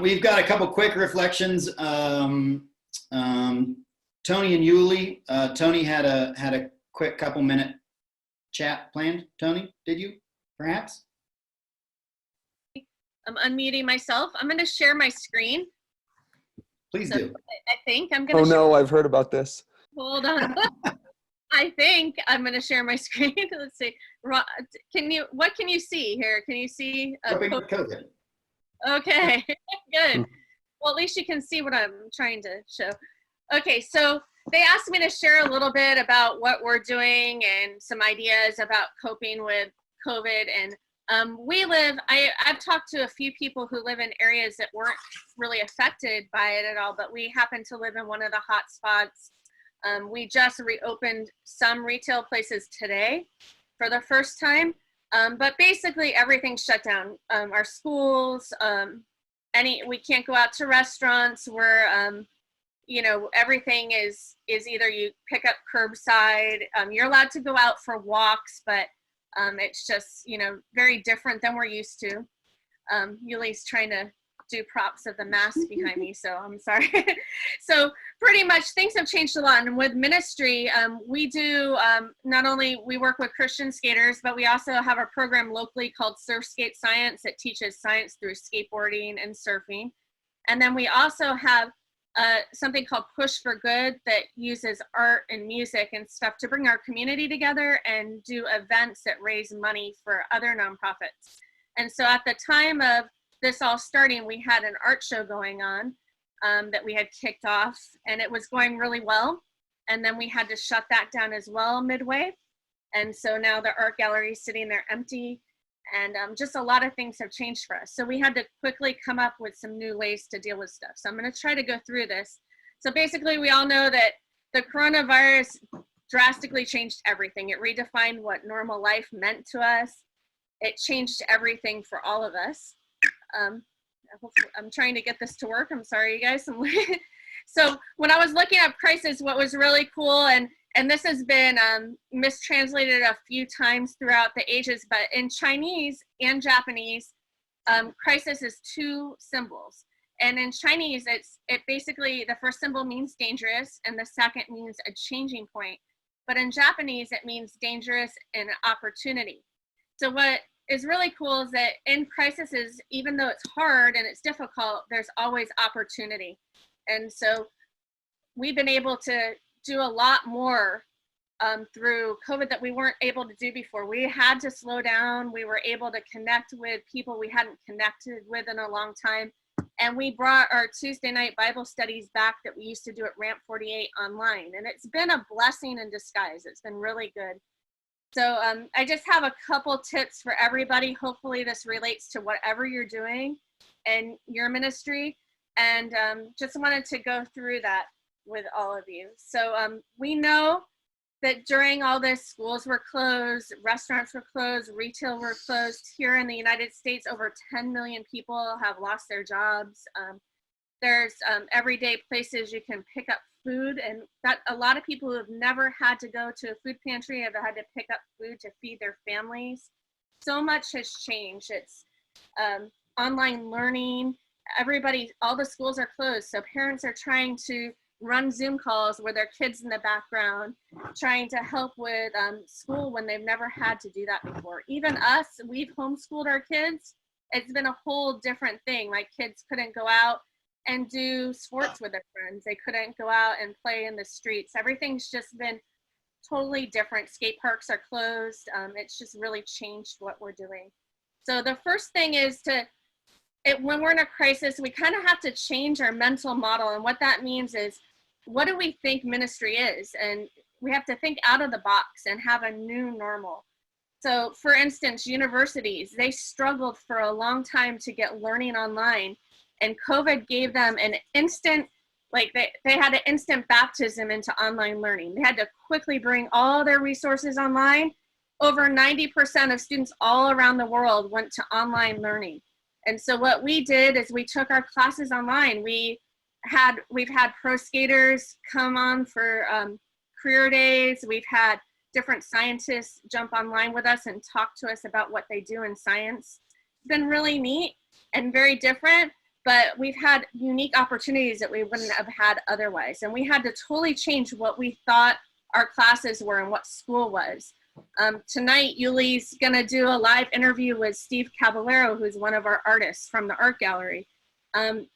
We've got a couple quick reflections. Toni and Uli. Toni had a quick couple-minute chat planned. Toni, did you perhaps? I'm unmuting myself. I'm going to share my screen. Please do. I think I'm going to. Oh no, I've heard about this. Hold on. I think I'm going to share my screen. Let's see. What can you see here? Can you see? COVID. Okay, good. Well, at least you can see what I'm trying to show. Okay, so they asked me to share a little bit about what we're doing and some ideas about coping with COVID. And I've talked to a few people who live in areas that weren't really affected by it at all, but we happen to live in one of the hot spots. We just reopened some retail places today for the first time, but basically everything's shut down. Our schools, we can't go out to restaurants. We're, everything is either you pick up curbside. You're allowed to go out for walks, but it's just, very different than we're used to. Yuli's trying to do props of the mask behind me, so I'm sorry. So pretty much things have changed a lot. And with ministry, we do, not only we work with Christian skaters, but we also have a program locally called Surf Skate Science that teaches science through skateboarding and surfing. And then we also have something called Push for Good that uses art and music and stuff to bring our community together and do events that raise money for other nonprofits. And so at the time of this all starting, we had an art show going on that we had kicked off, and it was going really well. And then we had to shut that down as well midway. And so now the art gallery is sitting there empty, and just a lot of things have changed for us. So we had to quickly come up with some new ways to deal with stuff. So I'm going to try to go through this. So basically, we all know that the coronavirus drastically changed everything. It redefined what normal life meant to us. It changed everything for all of us. I'm trying to get this to work. I'm sorry, you guys. So when I was looking up crisis, what was really cool, and this has been mistranslated a few times throughout the ages, but in Chinese and Japanese, crisis is two symbols. And in Chinese, it basically, the first symbol means dangerous, and the second means a changing point. But in Japanese, it means dangerous and opportunity. So what is really cool is that in crises, even though it's hard and it's difficult, there's always opportunity. And so we've been able to do a lot more through COVID that we weren't able to do before. We had to slow down. We were able to connect with people we hadn't connected with in a long time. And we brought our Tuesday night Bible studies back that we used to do at Ramp 48 online. And it's been a blessing in disguise. It's been really good. So I just have a couple tips for everybody. Hopefully this relates to whatever you're doing in your ministry. And just wanted to go through that with all of you. So we know that during all this, schools were closed, restaurants were closed, retail were closed. Here in the United States, over 10 million people have lost their jobs. There's everyday places you can pick up food, and that a lot of people who have never had to go to a food pantry have had to pick up food to feed their families. So much has changed. It's online learning. All the schools are closed, so parents are trying to run Zoom calls with their kids in the background, trying to help with school when they've never had to do that before. Even us, we've homeschooled our kids. It's been a whole different thing. My kids couldn't go out and do sports with their friends. They couldn't go out and play in the streets. Everything's just been totally different. Skate parks are closed. It's just really changed what we're doing. So the first thing is when we're in a crisis, we kind of have to change our mental model. And what that means is, what do we think ministry is? And we have to think out of the box and have a new normal. So for instance, universities, they struggled for a long time to get learning online. And COVID gave them an instant, they had an instant baptism into online learning. They had to quickly bring all their resources online. Over 90% of students all around the world went to online learning. And so what we did is we took our classes online. We've had pro skaters come on for career days. We've had different scientists jump online with us and talk to us about what they do in science. It's been really neat and very different. but we've had unique opportunities that we wouldn't have had otherwise. And we had to totally change what we thought our classes were and what school was. Tonight, Yuli's gonna do a live interview with Steve Caballero, who's one of our artists from the art gallery.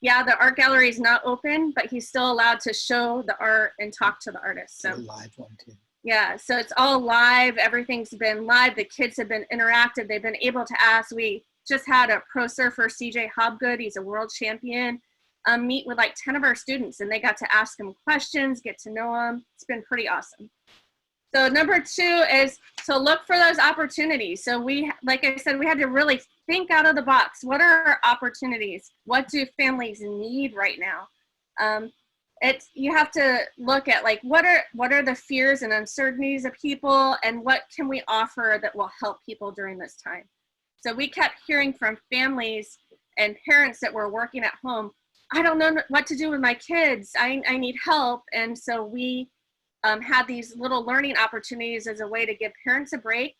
Yeah, the art gallery is not open, but he's still allowed to show the art and talk to the artists. So live one too. yeah, so it's all live. Everything's been live. The kids have been interactive. They've been able to ask. We just had a pro surfer, CJ Hobgood. He's a world champion. Meet with like 10 of our students, and they got to ask him questions, get to know him. It's been pretty awesome. So number 2 is to look for those opportunities. So we, like I said, we had to really think out of the box. What are our opportunities? What do families need right now? You have to look at like, what are the fears and uncertainties of people, and what can we offer that will help people during this time? So we kept hearing from families and parents that were working at home, I don't know what to do with my kids. I need help. And so we had these little learning opportunities as a way to give parents a break,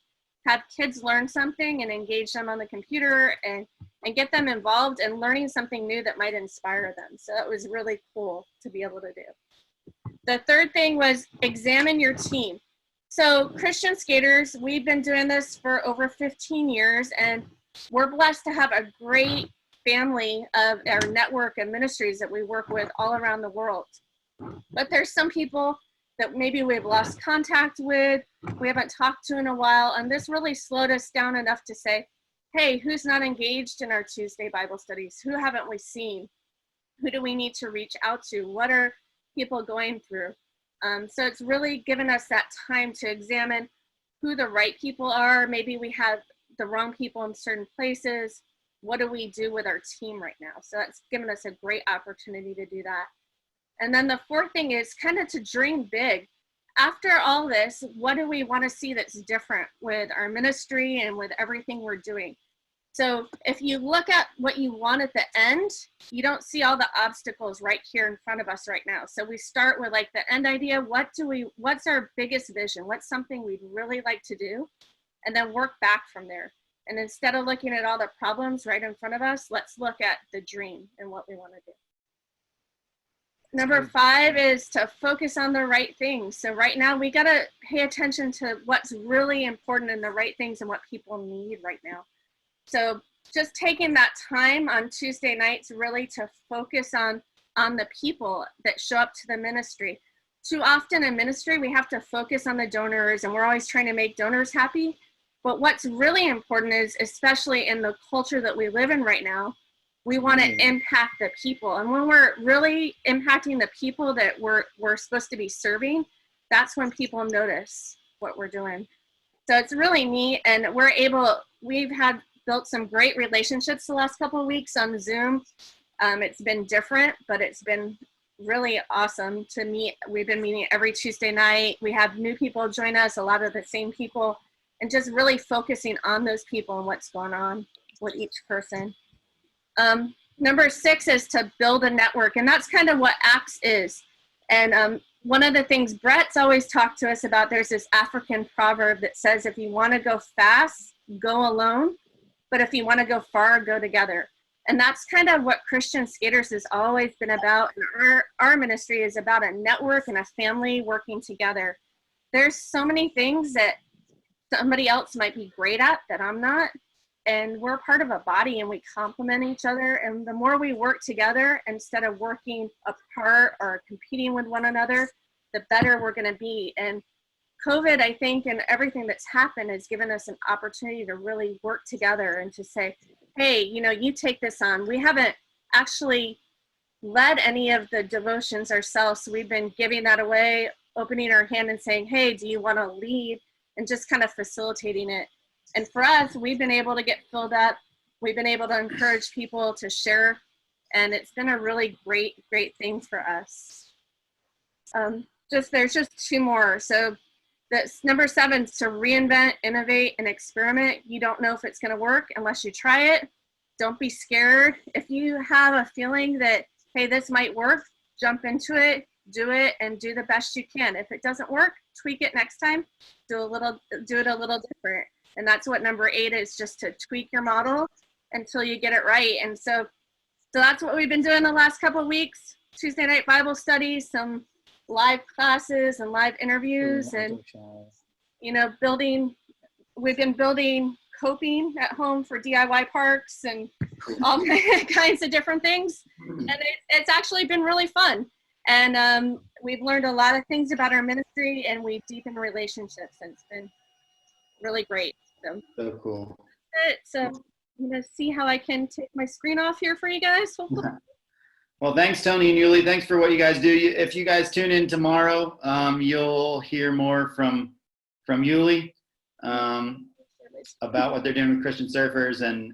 have kids learn something and engage them on the computer, and get them involved in learning something new that might inspire them. So that was really cool to be able to do. The third thing was examine your team. So Christian Skaters, we've been doing this for over 15 years, and we're blessed to have a great family of our network of ministries that we work with all around the world. But there's some people that maybe we've lost contact with, we haven't talked to in a while, and this really slowed us down enough to say, hey, who's not engaged in our Tuesday Bible studies? Who haven't we seen? Who do we need to reach out to? What are people going through? So it's really given us that time to examine who the right people are. Maybe we have the wrong people in certain places. What do we do with our team right now? So that's given us a great opportunity to do that. And then the fourth thing is kind of to dream big. After all this, what do we want to see that's different with our ministry and with everything we're doing? So if you look at what you want at the end, you don't see all the obstacles right here in front of us right now. So we start with like the end idea. What's our biggest vision? What's something we'd really like to do? And then work back from there. And instead of looking at all the problems right in front of us, let's look at the dream and what we want to do. Number 5 is to focus on the right things. So right now we got to pay attention to what's really important and the right things and what people need right now. So just taking that time on Tuesday nights really to focus on the people that show up to the ministry. Too often in ministry, we have to focus on the donors, and we're always trying to make donors happy. But what's really important is, especially in the culture that we live in right now, we want to impact the people. And when we're really impacting the people that we're supposed to be serving, that's when people notice what we're doing. So it's really neat. And we've built some great relationships the last couple of weeks on Zoom. It's been different, but it's been really awesome to meet. We've been meeting every Tuesday night. We have new people join us, a lot of the same people, and just really focusing on those people and what's going on with each person. Number 6 is to build a network, and that's kind of what ACTS is. And one of the things Brett's always talked to us about, there's this African proverb that says, if you want to go fast, go alone, but if you want to go far, go together. And that's kind of what Christian Skaters has always been about. And our ministry is about a network and a family working together. There's so many things that somebody else might be great at that I'm not. And we're part of a body, and we complement each other. And the more we work together instead of working apart or competing with one another, the better we're going to be. And COVID, I think, and everything that's happened has given us an opportunity to really work together and to say, hey, you take this on. We haven't actually led any of the devotions ourselves. So we've been giving that away, opening our hand and saying, hey, do you want to lead? And just kind of facilitating it. And for us, we've been able to get filled up. We've been able to encourage people to share. And it's been a really great thing for us. There's just 2 more. So that's number 7 is to reinvent, innovate, and experiment. You don't know if it's going to work unless you try it. Don't be scared. If you have a feeling that, hey, this might work, jump into it, do it, and do the best you can. If it doesn't work, tweak it next time. Do it a little different. And that's what number 8 is, just to tweak your model until you get it right. And so So that's what we've been doing the last couple of weeks. Tuesday night Bible studies, some live classes and live interviews, and we've been building coping at home for DIY parks and all kinds of different things. And it's actually been really fun. And we've learned a lot of things about our ministry, and we've deepened relationships, and it's been really great. So cool. So I'm going to see how I can take my screen off here for you guys. Hopefully. Well, thanks, Toni and Uli. Thanks for what you guys do. If you guys tune in tomorrow, you'll hear more from Uli about what they're doing with Christian surfers, and